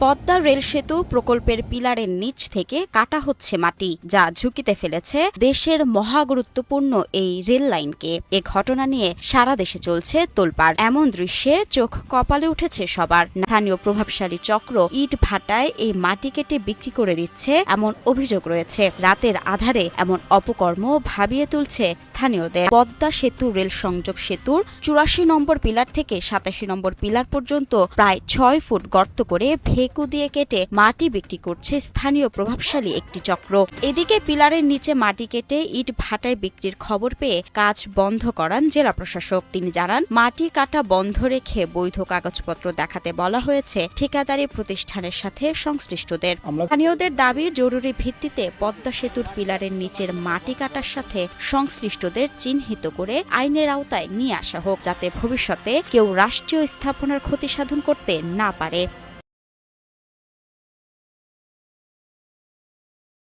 Padma rail সেতু প্রকল্পের পিলারের নিচ থেকে কাটা হচ্ছে মাটি, যা ঝুঁকিতে ফেলেছে দেশের মহাগুরুত্বপূর্ণ এই রেল লাইনকে। এ ঘটনা নিয়ে সারা দেশে চলছে তোলপাড়। এমন দৃশ্যে চোখ কপালে উঠেছে সবার। স্থানীয় প্রভাবশালী চক্র ইট ভাটায় এই মাটি কেটে বিক্রি করে দিচ্ছে এমন অভিযোগ রয়েছে। রাতের আধারে এমন অপকর্ম ভাবিয়ে তুলছে স্থানীয়দের। পদ্মা সেতু রেল সংযোগ সেতুর ৮৪ নম্বর পিলার থেকে ৮৭ নম্বর পিলার পর্যন্ত প্রায় ৬ ফুট গর্ত করে ভেকু দিয়ে কেটে মাটি বিক্রি করছে স্থানীয় প্রভাবশালী একটি চক্র। এদিকে পিলারের নিচে মাটি কেটে ইট ভাটায় বিক্রির খবর পেয়ে কাজ বন্ধ করান জেলা প্রশাসক। তিনি জানান, মাটি কাটা বন্ধ রেখে বৈধ কাগজপত্র দেখাতে বলা হয়েছে ঠিকাদারি প্রতিষ্ঠানের সাথে সংশ্লিষ্টদের। স্থানীয়দের দাবি, জরুরি ভিত্তিতে পদ্মা সেতুর পিলারের নিচের মাটি কাটার সাথে সংশ্লিষ্টদের চিহ্নিত করে আইনের আওতায় নিয়ে আসা হোক, যাতে ভবিষ্যতে কেউ রাষ্ট্রীয় স্থাপনার ক্ষতি সাধন করতে না পারে।